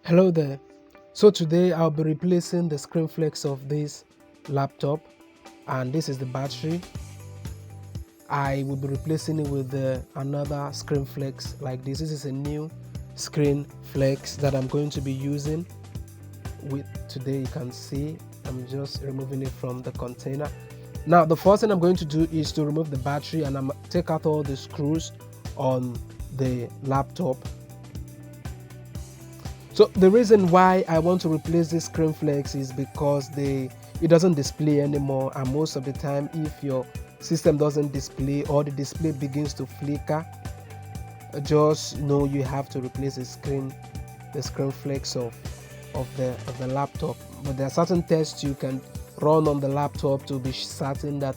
Hello there. So today I'll be replacing the screen flex of this laptop, and this is the battery. I will be replacing it with another screen flex like this. This is a new screen flex that I'm going to be using with today. You can see I'm just removing it from the container. Now the first thing I'm going to do is to remove the battery, and I'm take out all the screws on the laptop. So the reason why I want to replace this screen flex is because it doesn't display anymore, and most of the time if your system doesn't display or the display begins to flicker, just know you have to replace the screen flex of the laptop. But there are certain tests you can run on the laptop to be certain that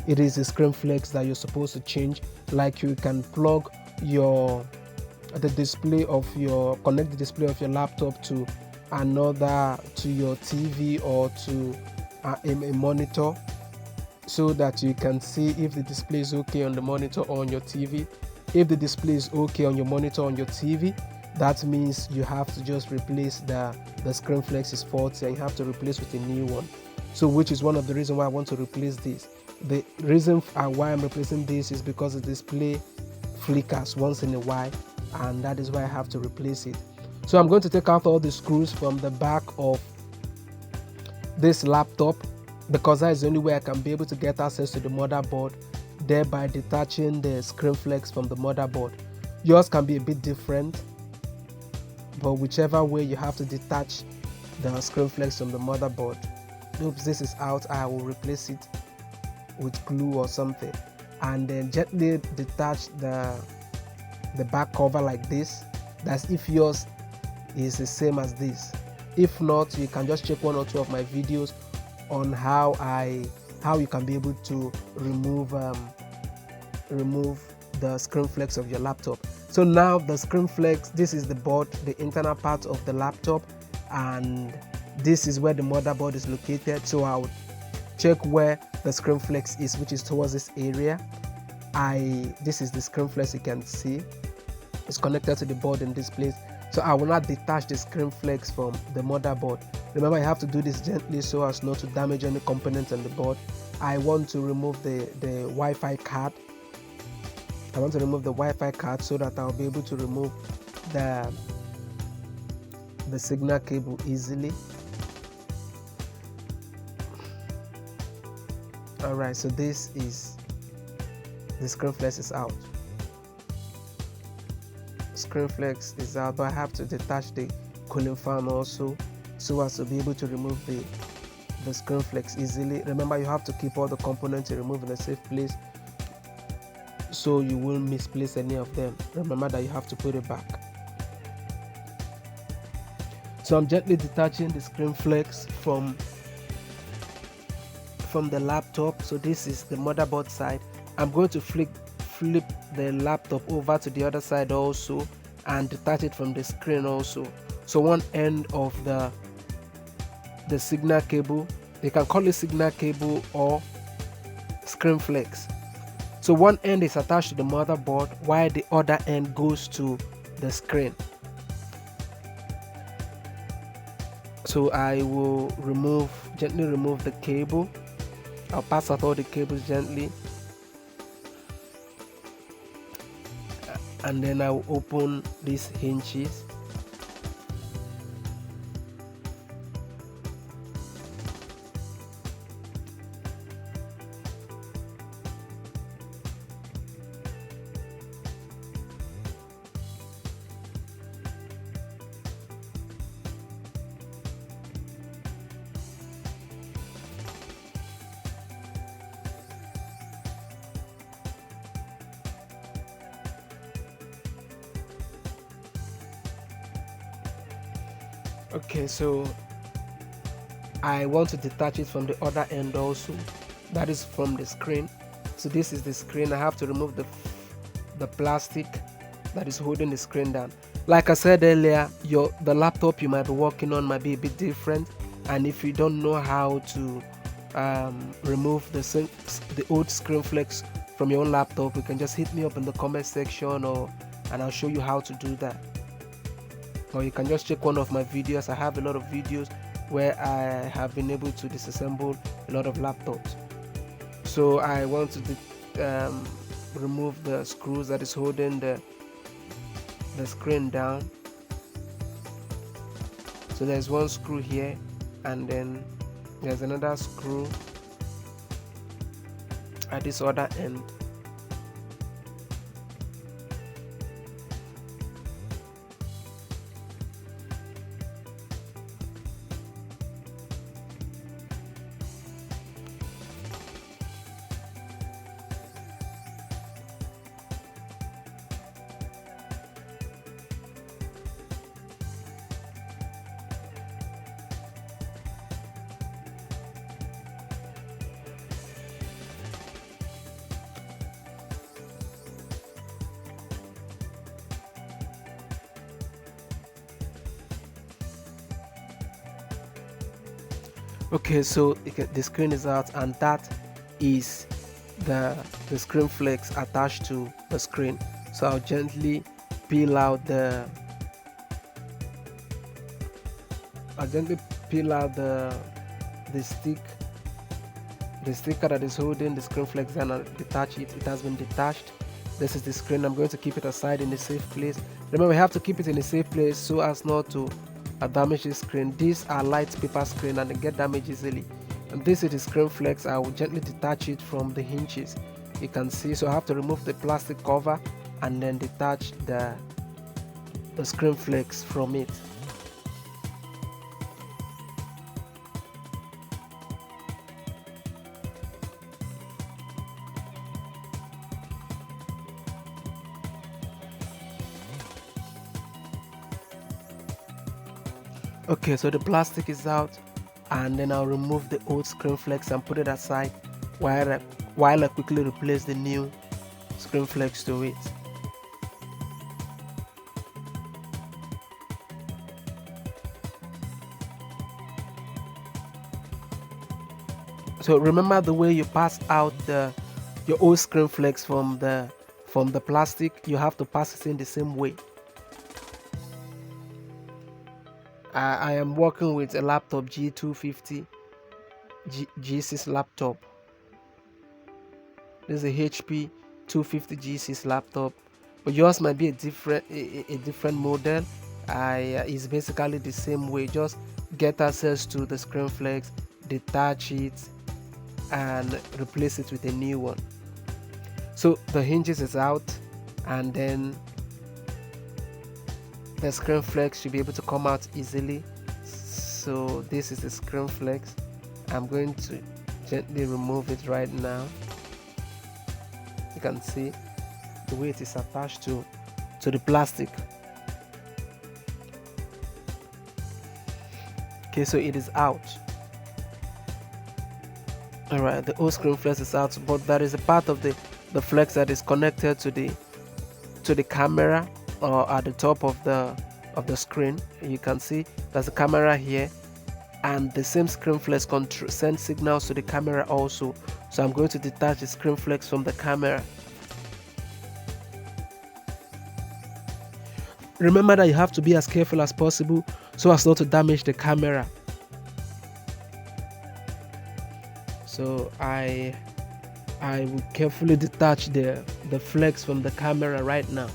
it is the screen flex that you're supposed to change. Like you can plug connect the display of your laptop to your TV or to a monitor, so that you can see if the display is okay on the monitor or on your TV. If the display is okay on your monitor on your TV, that means you have to just replace the screen flex is faulty and you have to replace with a new one. So which is one of the reasons why I want to replace this. The reason why I'm replacing this is because the display flickers once in a while, and that is why I have to replace it. So I'm going to take out all the screws from the back of this laptop, because that is the only way I can be able to get access to the motherboard, thereby detaching the screen flex from the motherboard. Yours can be a bit different, but whichever way you have to detach the screen flex from the motherboard. Oops, this is out. I will replace it with glue or something, and then gently detach the back cover like this. That's if yours is the same as this. If not, you can just check one or two of my videos on how you can be able to remove the screen flex of your laptop. So now the screen flex, this is the board, the internal part of the laptop, and this is where the motherboard is located. So I would check where the screen flex is, which is towards this area. This is the screen flex. You can see it's connected to the board in this place. So I will not detach the screen flex from the motherboard. Remember, you have to do this gently so as not to damage any components on the board. I want to remove the Wi-Fi card. I want to remove the Wi-Fi card so that I'll be able to remove the signal cable easily. Alright, so this is the screen flex is out. Screen flex is out, but I have to detach the cooling fan also, so as to be able to remove the screen flex easily. Remember, you have to keep all the components you remove in a safe place, so you won't misplace any of them. Remember that you have to put it back. So I'm gently detaching the screen flex from the laptop. So this is the motherboard side. I'm going to flip the laptop over to the other side also and detach it from the screen also. So one end of the signal cable, they can call it signal cable or screen flex. So one end is attached to the motherboard while the other end goes to the screen. So I will gently remove the cable. I'll pass out all the cables gently, and then I will open these hinges. Okay, so I want to detach it from the other end also, that is from the screen. So this is the screen. I have to remove the plastic that is holding the screen down. Like I said earlier, the laptop you might be working on might be a bit different, and if you don't know how to remove the old screen flex from your own laptop, you can just hit me up in the comment section, and I'll show you how to do that. or you can just check one of my videos. I have a lot of videos where I have been able to disassemble a lot of laptops. So I want to remove the screws that is holding the screen down. So there's one screw here, and then there's another screw at this other end. Okay, so the screen is out, and that is the screen flex attached to the screen. So I'll gently peel out the stick, the sticker that is holding the screen flex, and I'll detach it. It has been detached. This is the screen. I'm going to keep it aside in a safe place. Remember, we have to keep it in a safe place so as not to damage the screen. These are light paper screen and they get damaged easily. And this is the screen flex. I will gently detach it from the hinges. You can see, so I have to remove the plastic cover and then detach the screen flex from it. Okay, so the plastic is out, and then I'll remove the old screen flex and put it aside while I quickly replace the new screen flex to it. So remember, the way you pass out your old screen flex from the plastic, you have to pass it in the same way. I am working with a laptop G250 G6 laptop. This is a HP 250 G6 laptop, but yours might be a different model. It's basically the same way. Just get access to the screen flex, detach it, and replace it with a new one. So the hinges is out, and then the screen flex should be able to come out easily. So this is the screen flex. I'm going to gently remove it right now. You can see the way it is attached to the plastic. Okay, so it is out. All right, the old screen flex is out, but there is a part of the flex that is connected to the camera, or at the top of the screen. You can see there's a camera here, and the same screen flex sends signals to the camera also. So I'm going to detach the screen flex from the camera. Remember that you have to be as careful as possible so as not to damage the camera. So I will carefully detach the flex from the camera right now.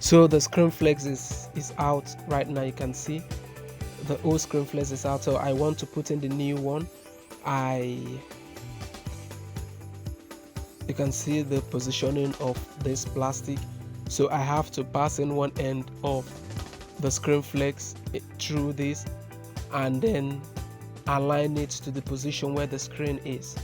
So the screen flex is out right now. You can see the old screen flex is out, so I want to put in the new one. You can see the positioning of this plastic, so I have to pass in one end of the screen flex through this and then align it to the position where the screen is.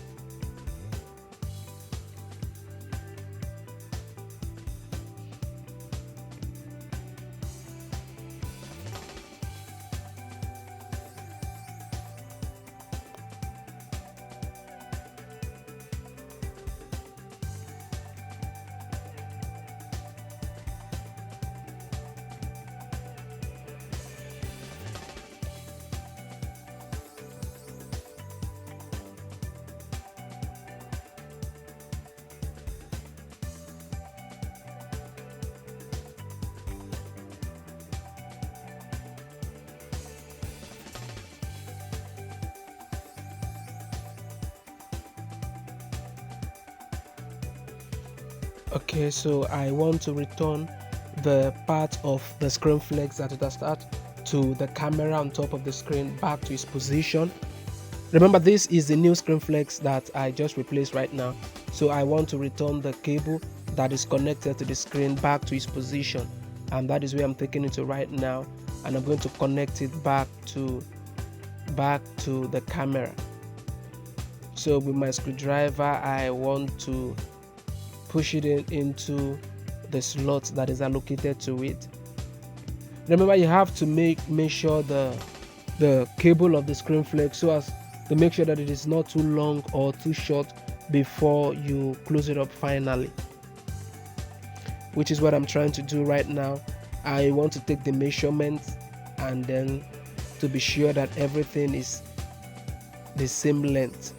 Okay, so I want to return the part of the screen flex that it has started to the camera on top of the screen back to its position. Remember, this is the new screen flex that I just replaced right now, so I want to return the cable that is connected to the screen back to its position, and that is where I'm taking it to right now, and I'm going to connect it back to the camera. So with my screwdriver, I want to push it into the slot that is allocated to it. Remember, you have to make sure the cable of the screen flex, so as to make sure that it is not too long or too short before you close it up finally, which is what I'm trying to do right now. I want to take the measurements and then to be sure that everything is the same length.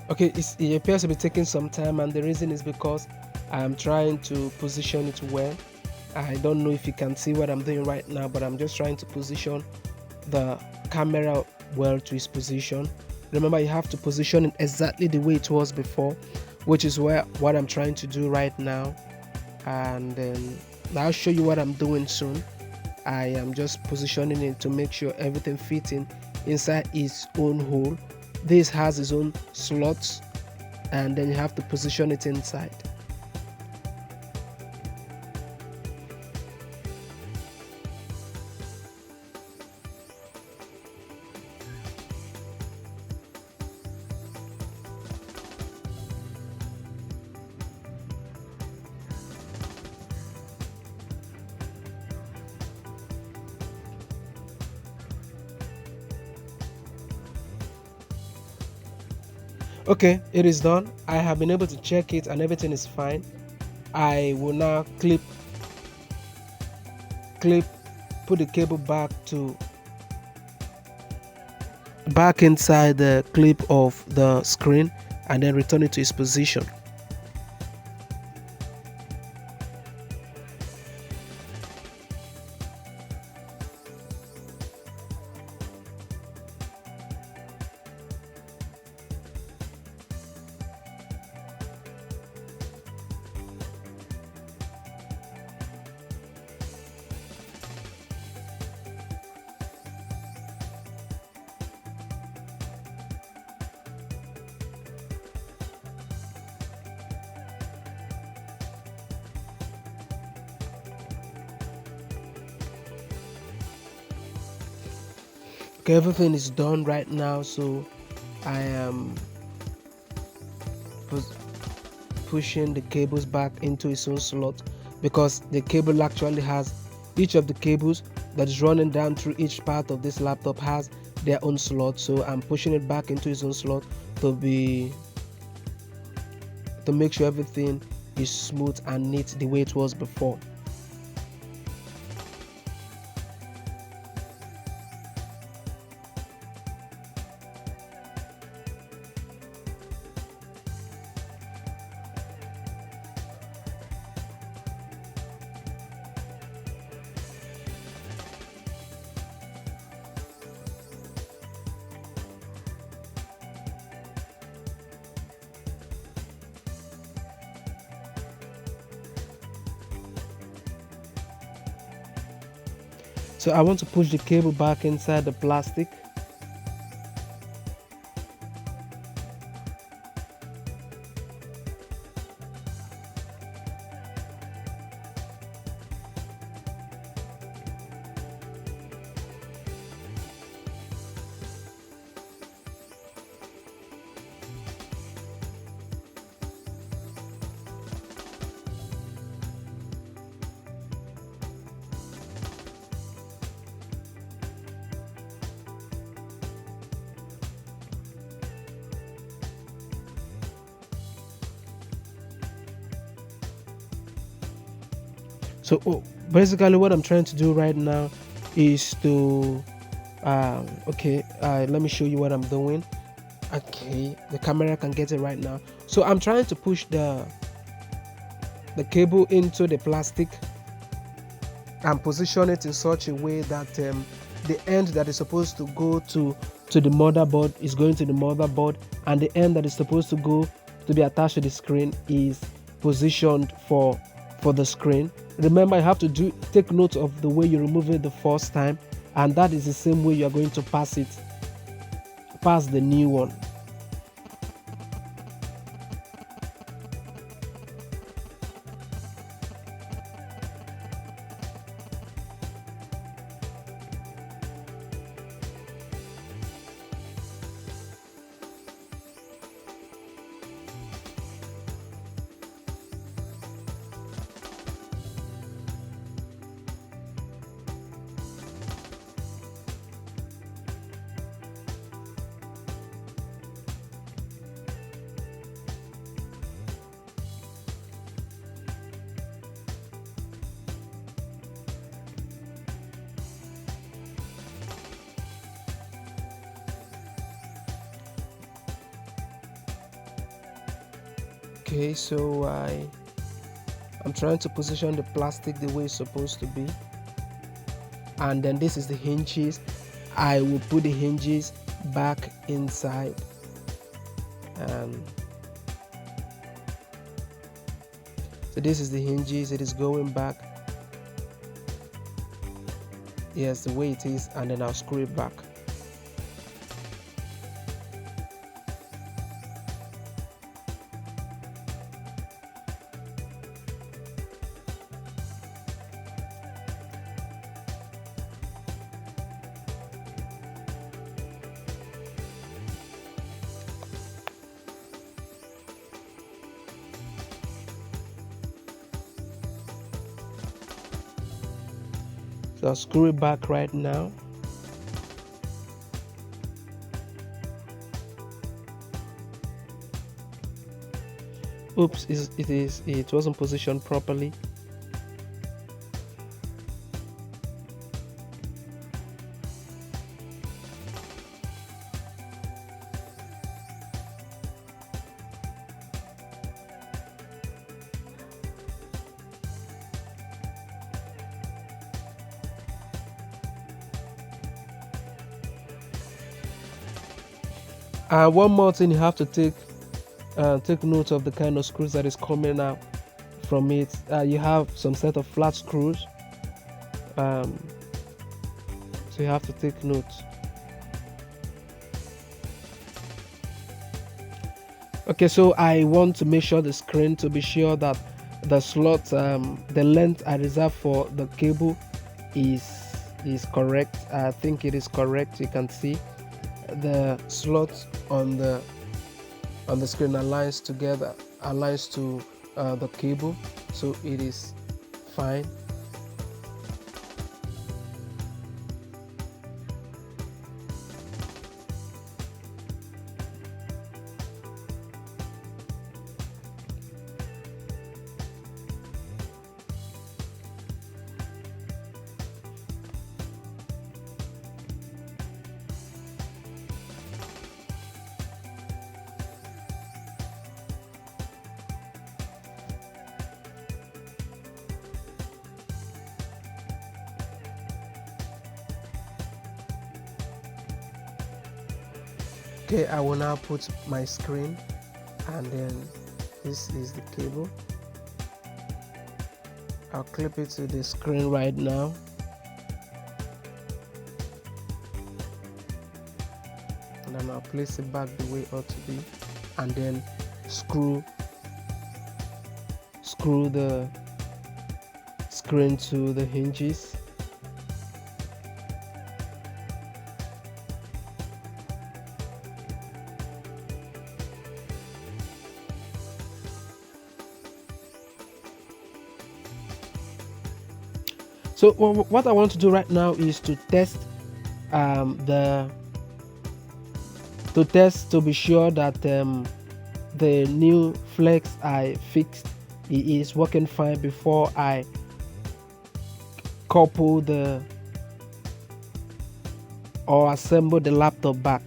Okay, it appears to be taking some time, and the reason is because I'm trying to position it well. I don't know if you can see what I'm doing right now, but I'm just trying to position the camera well to its position. Remember, you have to position it exactly the way it was before, which is what I'm trying to do right now. And then I'll show you what I'm doing soon. I am just positioning it to make sure everything fits in inside its own hole. This has its own slots, and then you have to position it inside. Okay, it is done. I have been able to check it and everything is fine. I will now put the cable back inside the clip of the screen and then return it to its position. Okay, everything is done right now, so I am pushing the cables back into its own slot, because the cable actually has, each of the cables that is running down through each part of this laptop has their own slot. So I'm pushing it back into its own slot to make sure everything is smooth and neat the way it was before. So I want to push the cable back inside the plastic. So basically what I'm trying to do right now is to let me show you what I'm doing. Okay, the camera can get it right now. So I'm trying to push the cable into the plastic and position it in such a way that the end that is supposed to go to the motherboard is going to the motherboard, and the end that is supposed to go to be attached to the screen is positioned for the screen. Remember, you have to take note of the way you remove it the first time, and that is the same way you are going to pass the new one. Okay, so I'm trying to position the plastic the way it's supposed to be, and then this is the hinges. I will put the hinges back inside, so this is the hinges. It is going back, yes, the way it is, and then I'll screw it back. So I'll screw it back right now. Oops, it wasn't positioned properly. One more thing you have to take note of the kind of screws that is coming out from it. You have some set of flat screws, so you have to take note. Okay, so I want to make sure the screen, to be sure that the slot, the length I reserve for the cable is is correct. I think it is correct. You can see the slot on the screen aligns together, aligns to the cable, so it is fine. Okay, I will now put my screen, and then this is the cable. I'll clip it to the screen right now. And then I'll place it back the way it ought to be, and then screw the screen to the hinges. So what I want to do right now is to test to be sure that the new flex I fixed is working fine before I couple or assemble the laptop back.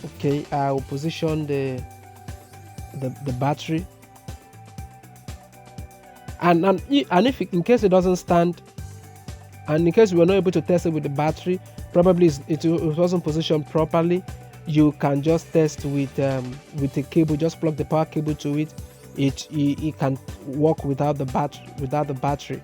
Okay, I will position the battery, and if in case it doesn't stand, and in case we are not able to test it with the battery, probably it wasn't positioned properly, you can just test with a cable. Just plug the power cable to it. It can work without the battery.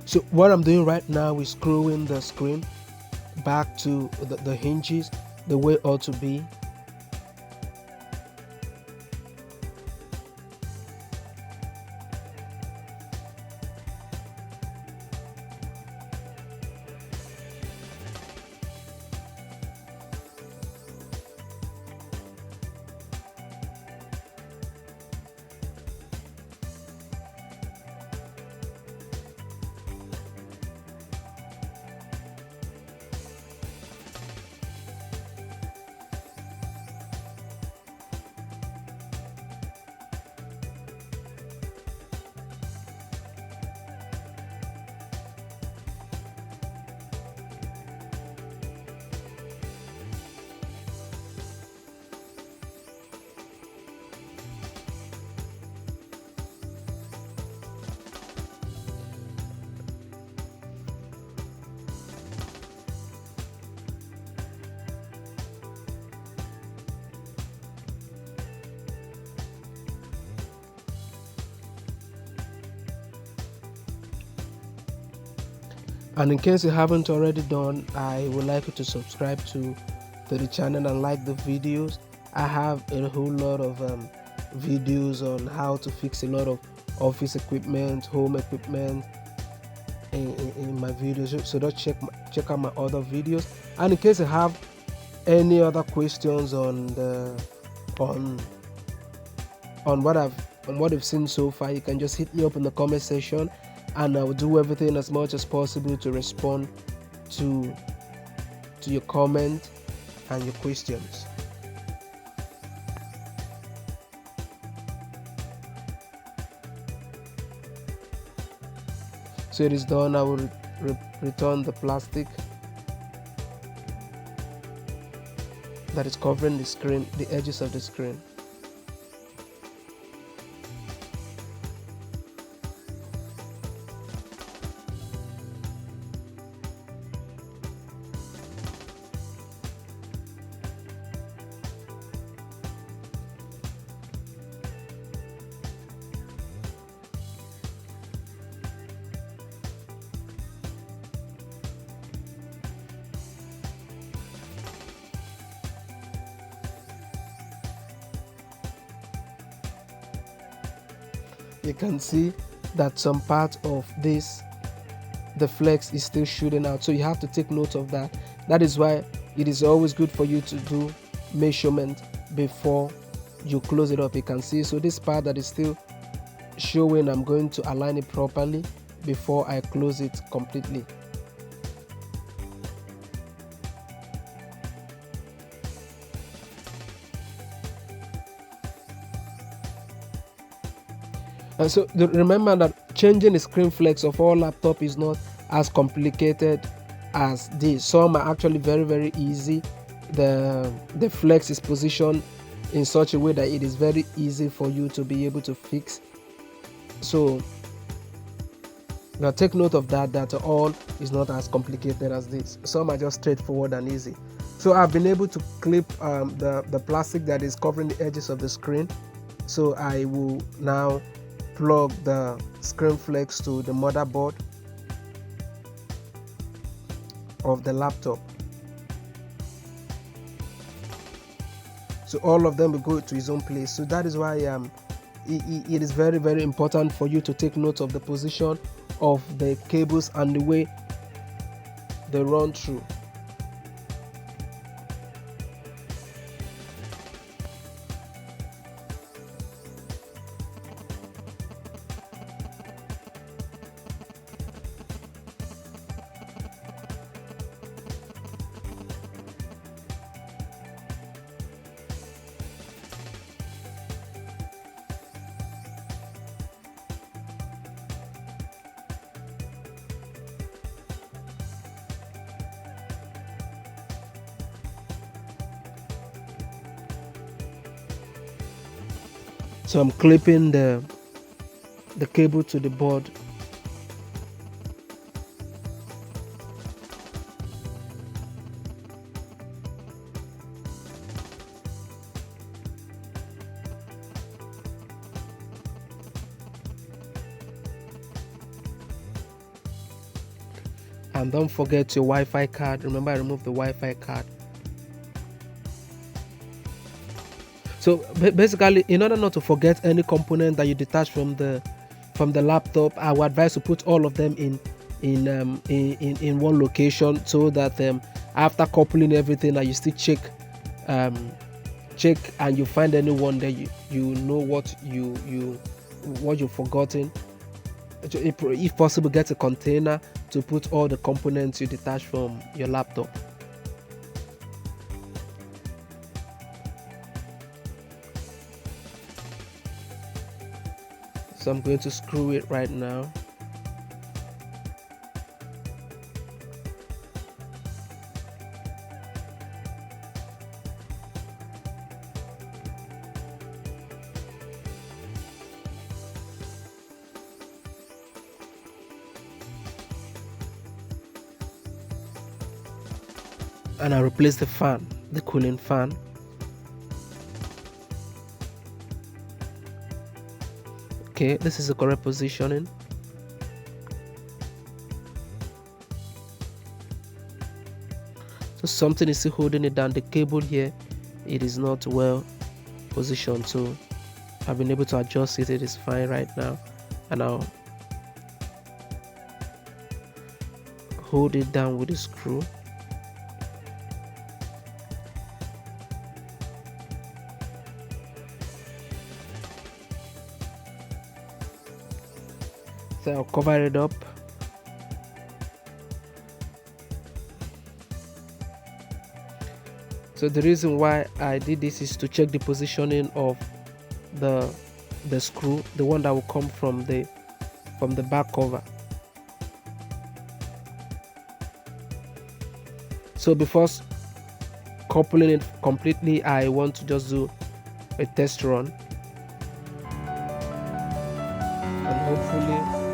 So what I'm doing right now is screwing the screen back to the hinges the way it ought to be. And in case you haven't already done, I would like you to subscribe to the channel and like the videos. I have a whole lot of videos on how to fix a lot of office equipment, home equipment in my videos, so just check out my other videos. And in case you have any other questions on what I've seen so far, you can just hit me up in the comment section, and I will do everything as much as possible to respond to your comment and your questions. So it is done. I will return the plastic that is covering the screen, the edges of the screen. You can see that some part of this, the flex is still shooting out, so you have to take note of that. That is why it is always good for you to do measurement before you close it up. You can see, so this part that is still showing, I'm going to align it properly before I close it completely. And so remember that changing the screen flex of all laptop is not as complicated as this. Some are actually very easy. The flex is positioned in such a way that it is very easy for you to be able to fix. So now take note of that all is not as complicated as this. Some are just straightforward and easy. So I've been able to clip the plastic that is covering the edges of the screen. So I will now plug the screen flex to the motherboard of the laptop. So all of them will go to its own place. So that is why it is very important for you to take note of the position of the cables and the way they run through. So I'm clipping the cable to the board. And don't forget your Wi-Fi card. Remember, I removed the Wi-Fi card. So basically, in order not to forget any component that you detach from the laptop, I would advise to put all of them in one location, so that after coupling everything, that you still check and you find anyone that you know what you've forgotten. If possible, get a container to put all the components you detach from your laptop. So I'm going to screw it right now. And I replace the fan, the cooling fan. Okay, this is the correct positioning. So something is still holding it down. The cable here, it is not well positioned, so I've been able to adjust it. It is fine right now, and I'll hold it down with a screw. So I'll cover it up. So the reason why I did this is to check the positioning of the screw, the one that will come from the back cover. So before coupling it completely, I want to just do a test run, and hopefully